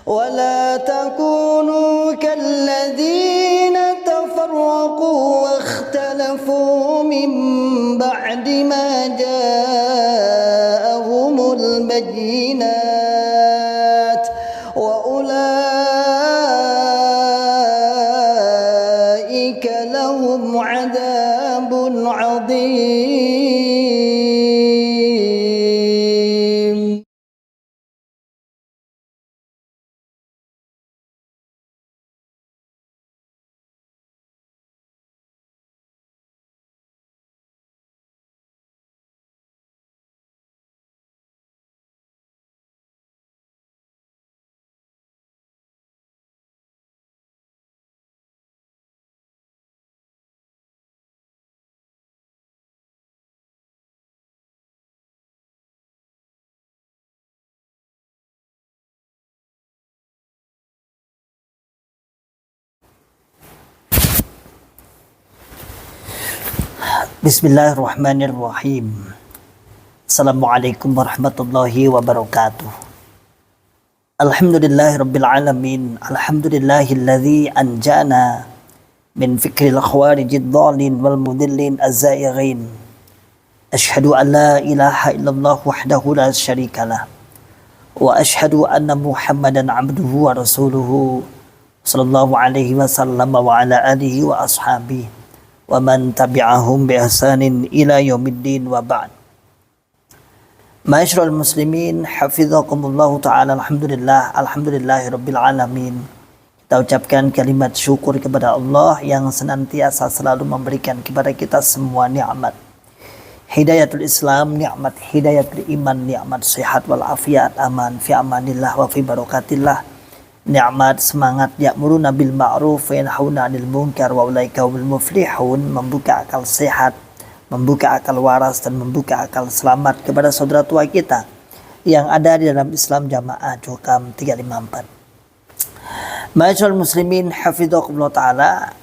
ولا تكونوا كالذين تفرقوا واختلفوا من بعد ما جاءهم البينات وأولئك لهم عذاب عظيم. Bismillahirrahmanirrahim. Assalamualaikum warahmatullahi wabarakatuh. Alhamdulillahirabbil alamin. Alhamdulillahilladzi anjana min fikril khawarijid dhalin wal mudillin az-zaighin. Asyhadu an la ilaha illallah wahdahu la syarikalah wa asyhadu anna Muhammadan abduhu wa rasuluhu sallallahu alaihi wasallam wa ala alihi wa ashabihi wa man tabi'ahum bi ihsanin ila yaumiddin wa ba'd. Ma'asyiral muslimin, hafizakumullahu ta'ala. Alhamdulillahirabbil alamin. Kita ucapkan kalimat syukur kepada Allah yang senantiasa selalu memberikan kepada kita semua nikmat hidayatul Islam, nikmat hidayatul iman, nikmat sehat wal afiat, aman fi amanillah wa fi barakatillah, nikmat semangat ya'muruna bil ma'ruf wa yanhauna 'anil munkar wa ulaika humul muflihun, membuka akal sehat, membuka akal waras dan membuka akal selamat kepada saudara tua kita yang ada di dalam Islam Jamaah Jokam 354. Ma'asyiral muslimin, hafizakumullah taala.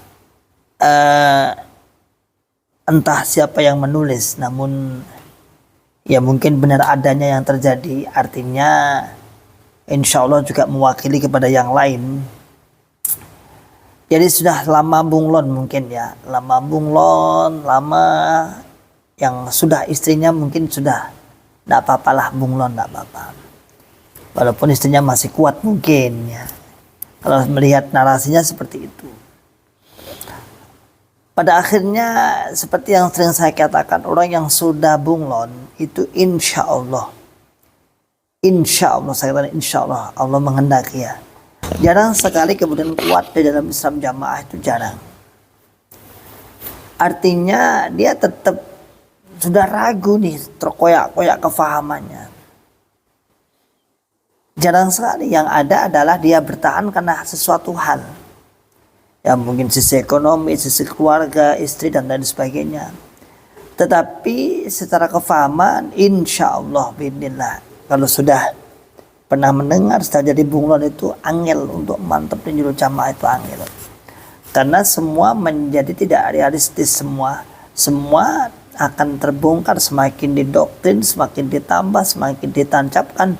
Entah siapa yang menulis, namun ya mungkin benar adanya yang terjadi, artinya insya Allah juga mewakili kepada yang lain. Jadi sudah lama bunglon mungkin ya, lama yang sudah istrinya mungkin sudah tidak apa-apalah bunglon, tidak apa-apa. Walaupun istrinya masih kuat mungkin ya, kalau melihat narasinya seperti itu. Pada akhirnya seperti yang sering saya katakan, orang yang sudah bunglon itu insya Allah saya katakan insya Allah, Allah menghendaki ya. Jarang sekali kemudian kuat di dalam Islam Jamaah, itu jarang. Artinya dia tetap sudah ragu nih, terkoyak-koyak kefahamannya. Jarang sekali. Yang ada adalah dia bertahan karena sesuatu hal. Ya mungkin sisi ekonomi, sisi keluarga, istri dan lain sebagainya. Tetapi secara kefahaman insya Allah binillah, kalau sudah pernah mendengar setelah jadi bunglon itu angel untuk mantepin juru jamaah, itu angel. Karena semua menjadi tidak realistis, semua akan terbongkar semakin didoktrin, semakin ditambah, semakin ditancapkan,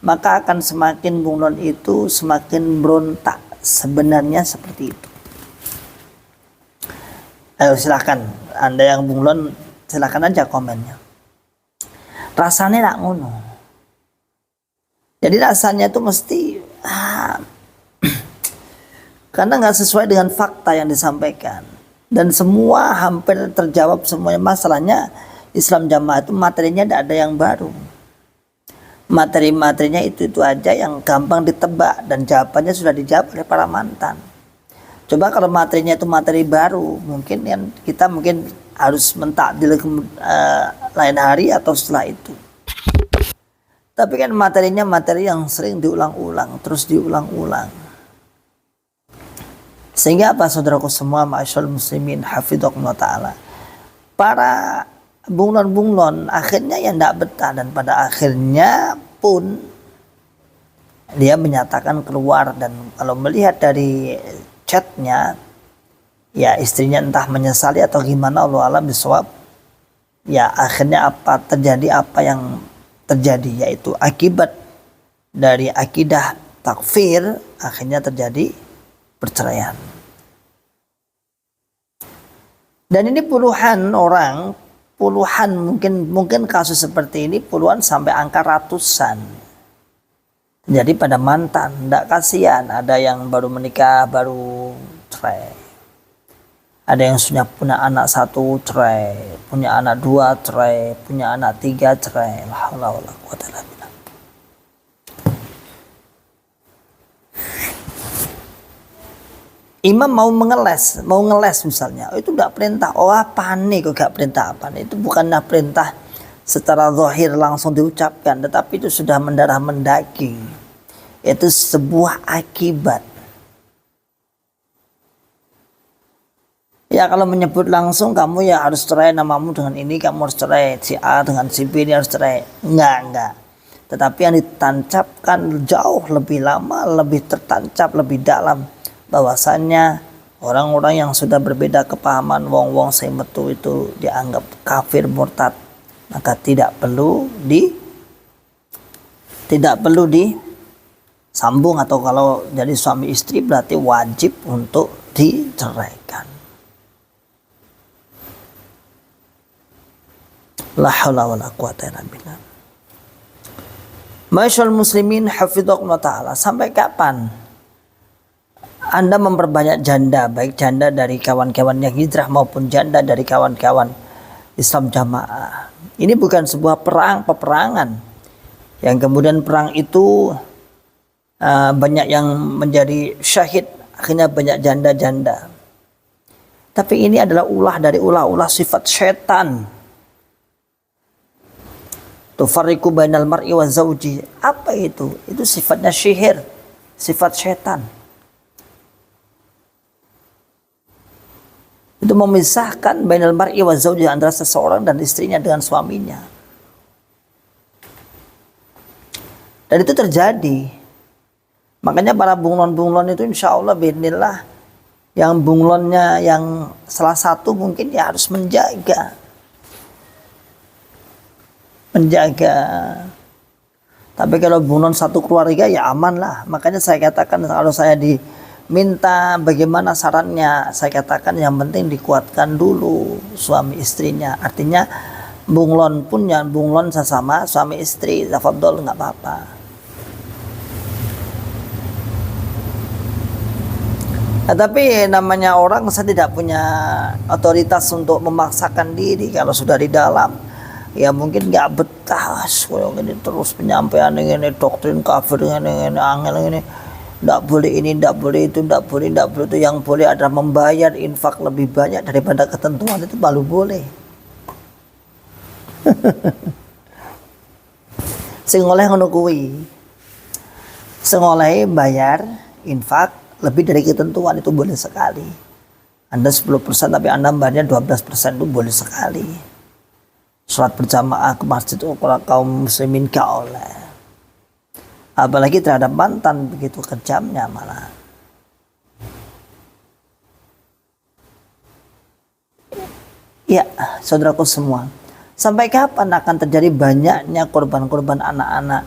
maka akan semakin bunglon itu semakin berontak. Sebenarnya seperti itu. Ayo silahkan, Anda yang bunglon silahkan aja komennya. Rasanya tak ngono. Jadi rasanya itu mesti karena nggak sesuai dengan fakta yang disampaikan, dan semua hampir terjawab semuanya. Masalahnya Islam Jamaah itu materinya tidak ada yang baru, materi-materinya itu aja yang gampang ditebak dan jawabannya sudah dijawab oleh para mantan. Coba kalau materinya itu materi baru, mungkin yang kita harus mentakdil lain hari atau setelah itu. Tapi kan materinya materi yang sering diulang-ulang, terus diulang-ulang. Sehingga apa saudaraku semua, ma'asyiral muslimin, hafizakumullah ta'ala. Para bunglon-bunglon akhirnya yang tidak betah, dan pada akhirnya pun dia menyatakan keluar. Dan kalau melihat dari chatnya, ya istrinya entah menyesali atau gimana, Allah alam bisawab. Ya akhirnya apa yang terjadi, yaitu akibat dari akidah takfir, akhirnya terjadi perceraian. Dan ini puluhan orang, puluhan mungkin kasus seperti ini puluhan sampai angka ratusan. Jadi pada mantan, tidak kasihan. Ada yang baru menikah, baru cerai. Ada yang sudah punya anak 1 cerai, punya anak 2 cerai, punya anak 3 cerai. La haula wala quwwata illa billah. Imam mau ngeles misalnya, itu tidak perintah. Oh apa nih kok gak perintah apa nih? Itu bukanlah perintah secara zahir langsung diucapkan, tetapi itu sudah mendarah mendaging. Itu sebuah akibat. Ya kalau menyebut langsung kamu ya harus cerai, namamu dengan ini, kamu harus cerai, si A dengan si B ini harus cerai. Enggak. Tetapi yang ditancapkan jauh lebih lama, lebih tertancap, lebih dalam. Bahwasannya orang-orang yang sudah berbeda kepahaman, wong-wong sing metu itu dianggap kafir murtad, maka tidak perlu disambung, atau kalau jadi suami istri berarti wajib untuk diceraikan. La haula wala quwwata illa billah. Ma'asyiral muslimin hafizakumullah taala, sampai kapan Anda memperbanyak janda, baik janda dari kawan-kawan yang hijrah maupun janda dari kawan-kawan Islam jamaah? Ini bukan sebuah peperangan yang kemudian perang itu banyak yang menjadi syahid, akhirnya banyak janda-janda. Tapi ini adalah ulah dari ulah-ulah sifat syaitan. Tufarriqu bainal mar'i wa zawji. Apa itu? Itu sifatnya syihir, sifat syaitan. Itu memisahkan bainal mar'i wa zawji, antara seseorang dan istrinya dengan suaminya. Dan itu terjadi. Makanya para bunglon-bunglon itu insya Allah biidznillah, yang bunglonnya yang salah satu mungkin ya harus menjaga. Tapi kalau bunglon satu keluarga ya aman lah. Makanya saya katakan kalau saya diminta bagaimana sarannya, saya katakan yang penting dikuatkan dulu suami istrinya. Artinya bunglon pun ya bunglon sesama suami istri, tafadhol, nggak apa-apa. Nah, tapi namanya orang, saya tidak punya otoritas untuk memaksakan diri. Kalau sudah di dalam, ya mungkin nggak betah. Ini terus penyampaian ini doktrin kafir, ini angel ini. Tidak boleh ini, tidak boleh itu, tidak boleh itu. Yang boleh adalah membayar infak lebih banyak daripada ketentuan, itu baru boleh. Sing oleh ngono kuwi. Sing oleh bayar infak lebih dari ketentuan, itu boleh sekali. Anda 10% tapi Anda bayarnya 12%, itu boleh sekali. Sholat berjamaah ke masjid kaum muslimin gak oleh. Apalagi terhadap mantan, begitu kejamnya malah. Ya, saudaraku semua, sampai kapan akan terjadi banyaknya korban-korban anak-anak?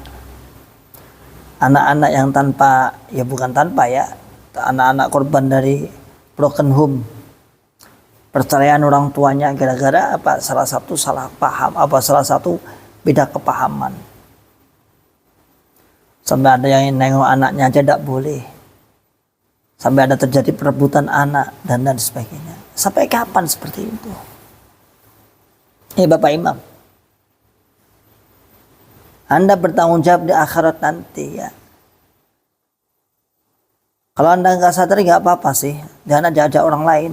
Anak-anak yang tanpa, ya bukan tanpa ya, anak-anak korban dari broken home. Perceraian orang tuanya gara-gara apa? Salah satu salah paham, salah satu beda kepahaman. Sampai ada yang nengok anaknya aja tidak boleh. Sampai ada terjadi perebutan anak dan sebagainya. Sampai kapan seperti itu? Bapak Imam, Anda bertanggung jawab di akhirat nanti ya. Kalau Anda nggak sadar nggak apa-apa sih, jangan ajak orang lain.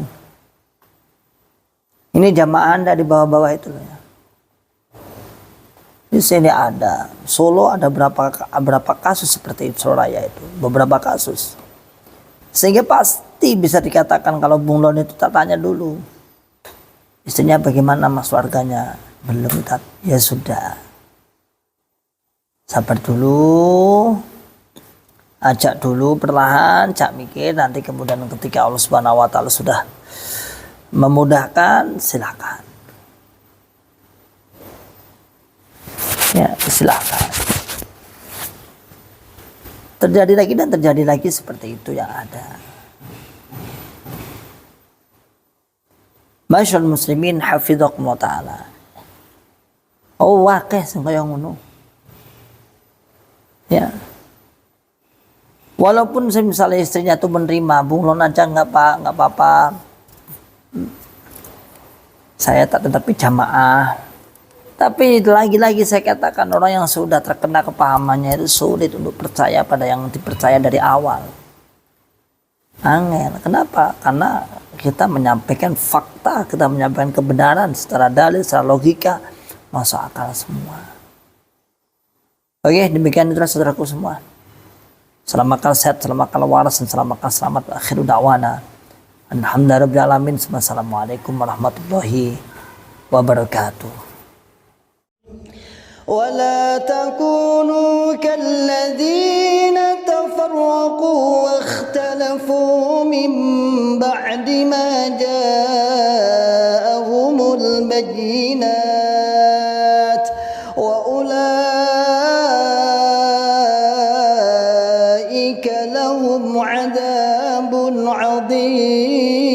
Ini jamaah Anda di bawah-bawah itu ya. Di sini ada, Solo ada berapa kasus seperti itu, Surabaya itu beberapa kasus. Sehingga pasti bisa dikatakan kalau bunglon itu tak tanya dulu istrinya bagaimana, mas warganya belum, ya sudah, sabar dulu, ajak dulu perlahan, cak mikir, nanti kemudian ketika Allah Subhanahu wa taala sudah memudahkan, silakan. Ya, silakan. terjadi lagi dan terjadi lagi seperti itu yang ada. Masyaallah muslimin hafizakumullah taala. Oh wakeh sing kaya ngono. Ya. Walaupun misalnya istrinya tuh menerima, bunglon aja nggak apa-apa. Saya tak tetapi jamaah. Tapi lagi-lagi saya katakan orang yang sudah terkena kepahamannya itu sulit untuk percaya pada yang dipercaya dari awal. Angel. Kenapa? Karena kita menyampaikan fakta, kita menyampaikan kebenaran secara dalil, secara logika, masuk akal semua. Oke, demikian itulah saudaraku semua. Selamat akal sehat, selamat akal waras, dan selamat akal selamat. Akhiru da'wana alhamdulillahirabbil alamin. Wassalamualaikum warahmatullahi wabarakatuh. ولا تكونوا كالذين تفرقوا واختلفوا من بعد ما جاءهم البينات وأولئك لهم عذاب عظيم.